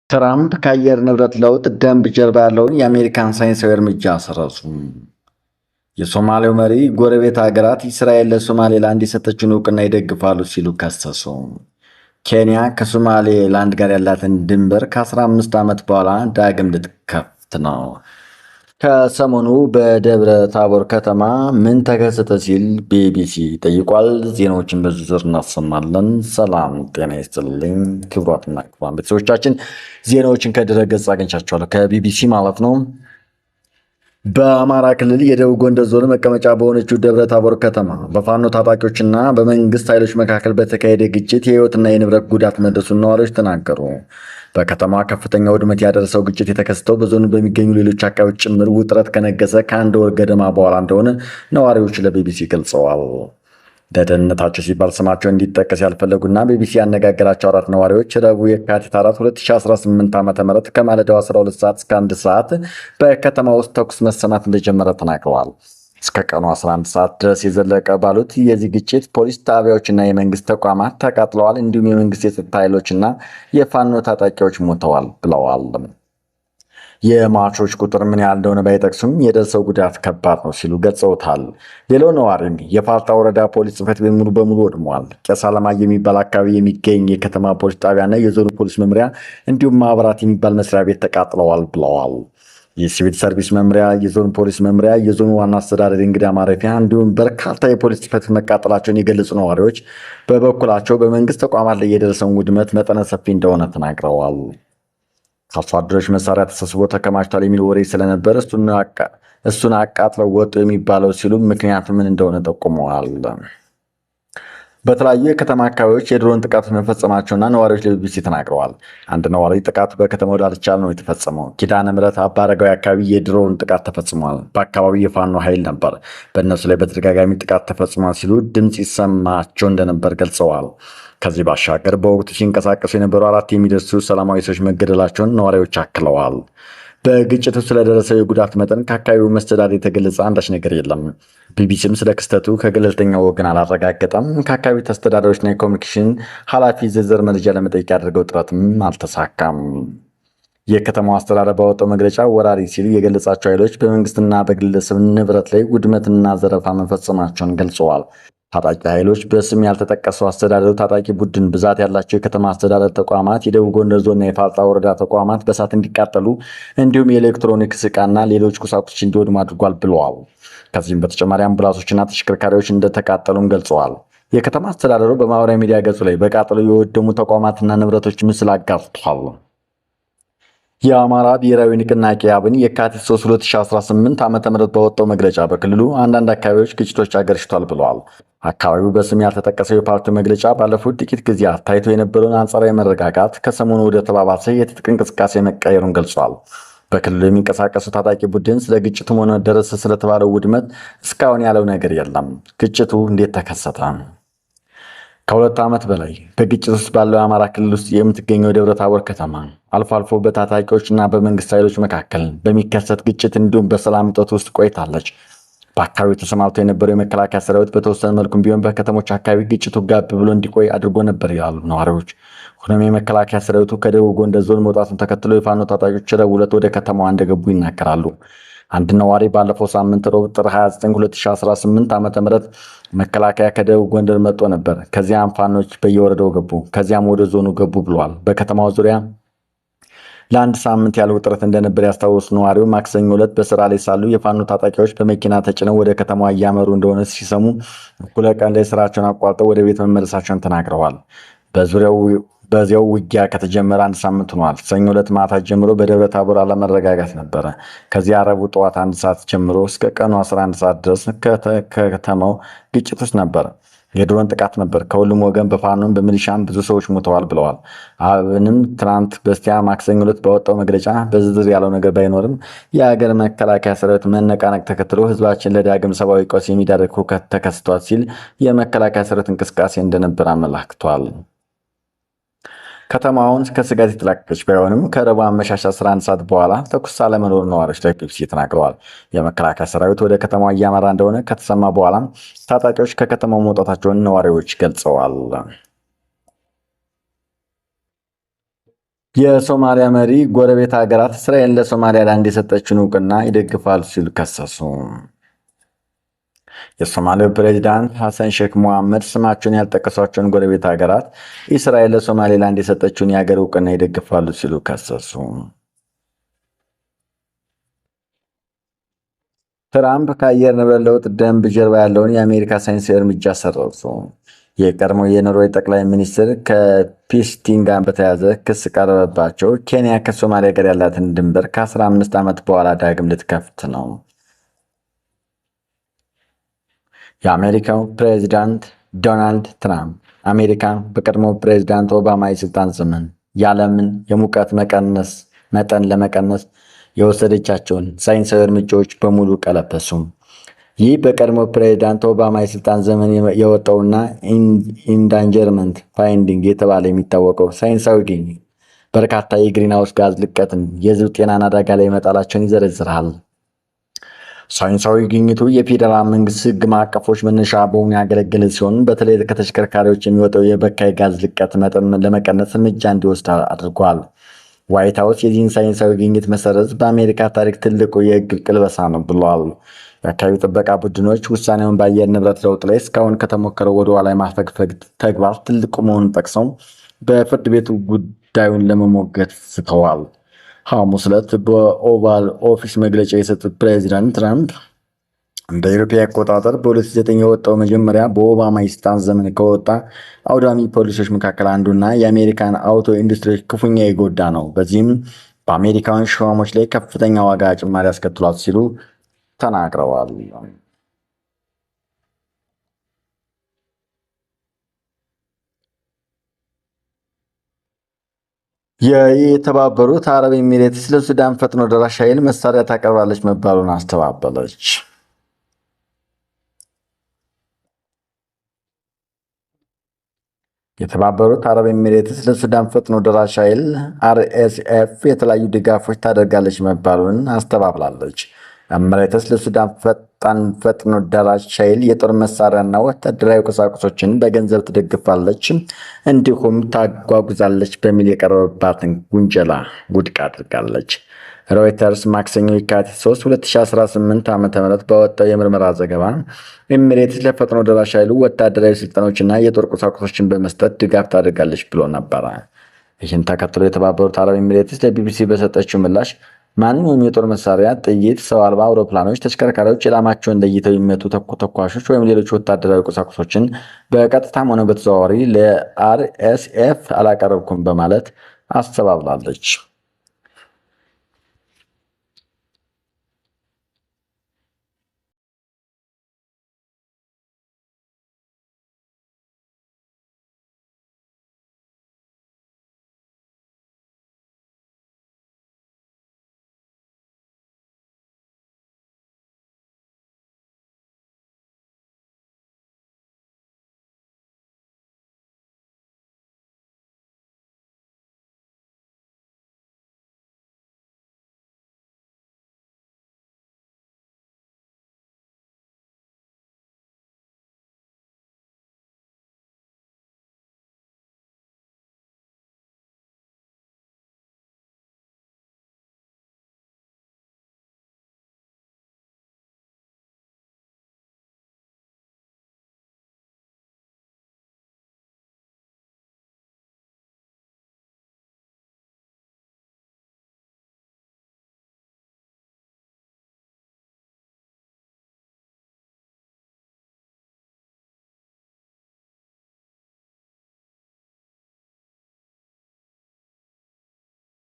ትራምፕ ከአየር ንብረት ለውጥ ደንብ ጀርባ ያለውን የአሜሪካን ሳይንሳዊ እርምጃ አሰረዙ። የሶማሌው መሪ ጎረቤት ሀገራት እስራኤል ለሶማሌላንድ የሰጠችውን እውቅና ይደግፋሉ ሲሉ ከሰሱ። ኬንያ ከሶማሌላንድ ጋር ያላትን ድንበር ከ15 ዓመት በኋላ ዳግም ልትከፍት ነው። ከሰሞኑ በደብረ ታቦር ከተማ ምን ተከሰተ ሲል ቢቢሲ ጠይቋል። ዜናዎችን በዝርዝር እናሰማለን። ሰላም ጤና ይስጥልኝ ክቡራትና ክቡራን ቤተሰቦቻችን፣ ዜናዎችን ከድረገጽ አግኝቻቸዋለሁ ከቢቢሲ ማለት ነው። በአማራ ክልል የደቡብ ጎንደር ዞን መቀመጫ በሆነችው ደብረ ታቦር ከተማ በፋኖ ታጣቂዎችና በመንግስት ኃይሎች መካከል በተካሄደ ግጭት የህይወትና የንብረት ጉዳት መድረሱን ነዋሪዎች ተናገሩ። በከተማዋ ከፍተኛ ውድመት ያደረሰው ግጭት የተከሰተው በዞኑ በሚገኙ ሌሎች አካባቢዎች ጭምር ውጥረት ከነገሰ ከአንድ ወር ገደማ በኋላ እንደሆነ ነዋሪዎች ለቢቢሲ ገልጸዋል። ለደህንነታቸው ሲባል ስማቸው እንዲጠቀስ ያልፈለጉና ቢቢሲ ያነጋገራቸው 4 ነዋሪዎች ረቡዕ የካቲት 4 2018 ዓ.ም ከማለዳው 12 ሰዓት እስከ 1 ሰዓት በከተማ ውስጥ ተኩስ መሰማት እንደጀመረ ተናግረዋል። እስከ ቀኑ 11 ሰዓት ድረስ የዘለቀ ባሉት የዚህ ግጭት ፖሊስ ጣቢያዎችና የመንግስት ተቋማት ተቃጥለዋል፣ እንዲሁም የመንግስት የጸጥታ ኃይሎችና የፋኖ ታጣቂዎች ሞተዋል ብለዋል። የሟቾች ቁጥር ምን ያህል እንደሆነ ባይጠቅሱም የደረሰው ጉዳት ከባድ ነው ሲሉ ገልጸውታል። ሌላው ነዋሪም የፋርጣ ወረዳ ፖሊስ ጽሕፈት ቤት ሙሉ በሙሉ ወድሟል። ቄስ አለማየሁ የሚባል አካባቢ የሚገኝ የከተማ ፖሊስ ጣቢያና የዞኑ ፖሊስ መምሪያ እንዲሁም ማህበራት የሚባል መስሪያ ቤት ተቃጥለዋል ብለዋል። የሲቪል ሰርቪስ መምሪያ፣ የዞኑ ፖሊስ መምሪያ፣ የዞኑ ዋና አስተዳደር እንግዳ ማረፊያ እንዲሁም በርካታ የፖሊስ ጽሕፈት ቤት መቃጠላቸውን የገለጹ ነዋሪዎች በበኩላቸው በመንግስት ተቋማት ላይ የደረሰውን ውድመት መጠነ ሰፊ እንደሆነ ተናግረዋል። ከአርሶ አደሮች መሳሪያ ተሰብስቦ ተከማችቷል የሚል ወሬ ስለነበር እሱን አቃጥለው ወጡ የሚባለው ሲሉ ምክንያቱ ምን እንደሆነ ጠቁመዋል። በተለያዩ የከተማ አካባቢዎች የድሮን ጥቃት መፈጸማቸውና ነዋሪዎች ለቢቢሲ ተናግረዋል። አንድ ነዋሪ ጥቃቱ በከተማው ዳርቻ ነው የተፈጸመው። ኪዳነ ምሕረት አባረጋዊ አካባቢ የድሮን ጥቃት ተፈጽሟል። በአካባቢው የፋኖ ኃይል ነበር። በእነሱ ላይ በተደጋጋሚ ጥቃት ተፈጽሟል ሲሉ ድምፅ ይሰማቸው እንደነበር ገልጸዋል። ከዚህ ባሻገር በወቅቱ ሲንቀሳቀሱ የነበሩ 4 የሚደርሱ ሰላማዊ ሰዎች መገደላቸውን ነዋሪዎች አክለዋል። በግጭቱ ስለደረሰው የጉዳት መጠን ከአካባቢው መስተዳድር የተገለጸ አንዳች ነገር የለም። ቢቢሲም ስለ ክስተቱ ከገለልተኛ ወገን አላረጋገጠም። ከአካባቢው ተስተዳዳሪዎችና የኮሚኒኬሽን ኃላፊ ዝርዝር መረጃ ለመጠየቅ ያደርገው ጥረትም አልተሳካም። የከተማው አስተዳደር ባወጣው መግለጫ ወራሪ ሲሉ የገለጻቸው ኃይሎች በመንግስትና በግለሰብ ንብረት ላይ ውድመትና ዘረፋ መፈጸማቸውን ገልጸዋል። ታጣቂ ኃይሎች በስም ያልተጠቀሰው አስተዳደሩ ታጣቂ ቡድን ብዛት ያላቸው የከተማ አስተዳደር ተቋማት፣ የደቡብ ጎንደር ዞንና የፋርጣ ወረዳ ተቋማት በእሳት እንዲቃጠሉ እንዲሁም የኤሌክትሮኒክስ ዕቃና ሌሎች ቁሳቁሶች እንዲወድሙ አድርጓል ብለዋል። ከዚህም በተጨማሪ አምቡላንሶችና ተሽከርካሪዎች እንደተቃጠሉም ገልጸዋል። የከተማ አስተዳደሩ በማህበራዊ ሚዲያ ገጹ ላይ በቃጠሎ የወደሙ ተቋማትና ንብረቶች ምስል አጋርቷል። የአማራ ብሔራዊ ንቅናቄ አብን የካቲት 3 2018 ዓ.ም በወጣው መግለጫ በክልሉ አንዳንድ አካባቢዎች ግጭቶች አገርሽቷል ብለዋል። አካባቢው በስም ያልተጠቀሰው የፓርቲው መግለጫ ባለፉት ጥቂት ጊዜያት ታይቶ የነበረውን አንጻራዊ መረጋጋት ከሰሞኑ ወደ ተባባሰ የትጥቅ እንቅስቃሴ መቀየሩን ገልጿል። በክልሉ የሚንቀሳቀሱ ታጣቂ ቡድን ስለ ግጭቱም ሆነ ደረሰ ስለተባለው ውድመት እስካሁን ያለው ነገር የለም። ግጭቱ እንዴት ተከሰተ? ከ2 ዓመት በላይ በግጭት ውስጥ ባለው የአማራ ክልል ውስጥ የምትገኘው ደብረ ታቦር ከተማ አልፎ አልፎ በታጣቂዎችና በመንግስት ኃይሎች መካከል በሚከሰት ግጭት እንዲሁም በሰላም እጦት ውስጥ ቆይታለች። በአካባቢው ተሰማርቶ የነበረው የመከላከያ ሰራዊት በተወሰነ መልኩም ቢሆን በከተሞች አካባቢ ግጭቱ ጋብ ብሎ እንዲቆይ አድርጎ ነበር ይላሉ ነዋሪዎች። ሆኖም የመከላከያ ሰራዊቱ ከደቡብ ጎንደር ዞን መውጣቱን ተከትሎ የፋኖ ታጣቂዎች ረቡዕ ዕለት ወደ ከተማዋ እንደገቡ ይናገራሉ። አንድ ነዋሪ ባለፈው ሳምንት ረቡዕ ጥር 29 2018 ዓ.ም መከላከያ ከደቡብ ጎንደር መጥቶ ነበር። ከዚያም ፋኖች በየወረዳው ገቡ፣ ከዚያም ወደ ዞኑ ገቡ ብለዋል። በከተማው ዙሪያ ለአንድ ሳምንት ያለ ውጥረት እንደነበር ያስታወሱ ነዋሪው ማክሰኞ ዕለት በስራ ላይ ሳሉ የፋኖ ታጣቂዎች በመኪና ተጭነው ወደ ከተማዋ እያመሩ እንደሆነ ሲሰሙ እኩለ ቀን ላይ ስራቸውን አቋርጠው ወደ ቤት መመለሳቸውን ተናግረዋል። በዚያው ውጊያ ከተጀመረ 1 ሳምንት ሆኗል። ሰኞ ዕለት ማታ ጀምሮ በደብረ ታቦር አለመረጋጋት ነበረ። ከዚያ ረቡዕ ጠዋት 1 ሰዓት ጀምሮ እስከ ቀኑ 11 ሰዓት ድረስ ከተማው ግጭት ውስጥ ነበረ። የድሮን ጥቃት ነበር። ከሁሉም ወገን በፋኖም በሚሊሻም ብዙ ሰዎች ሞተዋል ብለዋል። አብንም ትናንት በስቲያ ማክሰኞ ዕለት ባወጣው መግለጫ በዝርዝር ያለው ነገር ባይኖርም የሀገር መከላከያ ሰራዊት መነቃነቅ ተከትሎ ህዝባችን ለዳግም ሰብአዊ ቀውስ የሚዳርግ ሁከት ተከስቷል ሲል የመከላከያ ሰራዊት እንቅስቃሴ እንደነበር አመላክቷል። ከተማውን ከስጋት የተላቀቀች ባይሆንም ከረቡዕ አመሻሽ 11 ሰዓት በኋላ ተኩስ አለመኖር ነዋሪዎች ለቢቢሲ ተናግረዋል። የመከላከያ ሰራዊት ወደ ከተማዋ እያመራ እንደሆነ ከተሰማ በኋላ ታጣቂዎች ከከተማው መውጣታቸውን ነዋሪዎች ገልጸዋል። የሶማሊያ መሪ ጎረቤት ሀገራት እስራኤል ለሶማሊያላንድ የሰጠችውን እውቅና ይደግፋሉ ሲሉ ከሰሱ። የሶማሌው ፕሬዚዳንት ሐሰን ሼክ መሐመድ ስማቸውን ያልጠቀሷቸውን ጎረቤት ሀገራት እስራኤል ለሶማሌላንድ የሰጠችውን የሀገር እውቅና ይደግፋሉ ሲሉ ከሰሱ። ትራምፕ ከአየር ንብረት ለውጥ ደንብ ጀርባ ያለውን የአሜሪካ ሳይንሳዊ እርምጃ ሰረዙ። የቀድሞ የኖርዌይ ጠቅላይ ሚኒስትር ከፒስቲን ጋር በተያያዘ ክስ ቀረበባቸው። ኬንያ ከሶማሊያ ጋር ያላትን ድንበር ከ15 ዓመት በኋላ ዳግም ልትከፍት ነው። የአሜሪካው ፕሬዚዳንት ዶናልድ ትራምፕ አሜሪካ በቀድሞ ፕሬዚዳንት ኦባማ የስልጣን ዘመን የዓለምን የሙቀት መጠን ለመቀነስ የወሰደቻቸውን ሳይንሳዊ እርምጃዎች በሙሉ ቀለበሱ። ይህ በቀድሞ ፕሬዚዳንት ኦባማ የስልጣን ዘመን የወጣውና ኢንዳንጀርመንት ፋይንዲንግ የተባለ የሚታወቀው ሳይንሳዊ ግኝት በርካታ የግሪንሃውስ ጋዝ ልቀትን፣ የሕዝብ ጤናን አደጋ ላይ መጣላቸውን ይዘረዝራል። ሳይንሳዊ ግኝቱ የፌዴራል መንግስት ሕግ ማዕቀፎች መነሻ በሆኑ ያገለገለ ሲሆን በተለይ ከተሽከርካሪዎች የሚወጣው የበካይ ጋዝ ልቀት መጠን ለመቀነስ እርምጃ እንዲወስድ አድርጓል። ዋይት ሀውስ የዚህን ሳይንሳዊ ግኝት መሰረዝ በአሜሪካ ታሪክ ትልቁ የሕግ ቅልበሳ ነው ብሏል። የአካባቢ ጥበቃ ቡድኖች ውሳኔውን በአየር ንብረት ለውጥ ላይ እስካሁን ከተሞከረው ወደ ኋላ ማፈግፈግ ተግባር ትልቁ መሆኑን ጠቅሰው በፍርድ ቤቱ ጉዳዩን ለመሞገት ስተዋል። ሐሙስ ዕለት በኦቫል ኦፊስ መግለጫ የሰጡት ፕሬዚዳንት ትራምፕ እንደ አውሮፓ አቆጣጠር በ2009 የወጣው መጀመሪያ በኦባማ የስልጣን ዘመን ከወጣ አውዳሚ ፖሊሲዎች መካከል አንዱና የአሜሪካን አውቶ ኢንዱስትሪ ክፉኛ የጎዳ ነው፣ በዚህም በአሜሪካውያን ሸማቾች ላይ ከፍተኛ ዋጋ ጭማሪ አስከትሏል ሲሉ ተናግረዋል። የተባበሩት አረብ ኤሚሬትስ ለሱዳን ፈጥኖ ደራሽ ኃይል መሳሪያ ታቀርባለች መባሉን አስተባበለች። የተባበሩት አረብ ኤሚሬትስ ለሱዳን ፈጥኖ ደራሽ ኃይል አርኤስኤፍ የተለያዩ ድጋፎች ታደርጋለች መባሉን አስተባብላለች። ኤሚሬትስ ለሱዳን ፈጥኖ ደራሽ ኃይል የጦር መሳሪያና ወታደራዊ ቁሳቁሶችን በገንዘብ ትደግፋለች እንዲሁም ታጓጉዛለች በሚል የቀረበባትን ውንጀላ ውድቅ አድርጋለች። ሮይተርስ ማክሰኞ የካቲት 3 2018 ዓ.ም ባወጣው የምርመራ ዘገባ ኤሚሬትስ ለፈጥኖ ደራሽ ኃይሉ ወታደራዊ ስልጠናዎችና የጦር ቁሳቁሶችን በመስጠት ድጋፍ ታደርጋለች ብሎ ነበረ። ይህን ተከትሎ የተባበሩት አረብ ኤሚሬትስ ለቢቢሲ በሰጠችው ምላሽ ማንኛውም የጦር መሳሪያ፣ ጥይት፣ ሰው አልባ አውሮፕላኖች፣ ተሽከርካሪዎች ኢላማቸውን ለይተው የሚመቱ ተኳሾች ወይም ሌሎች ወታደራዊ ቁሳቁሶችን በቀጥታም ሆነ በተዘዋዋሪ ለአርኤስኤፍ አላቀረብኩም በማለት አስተባብላለች።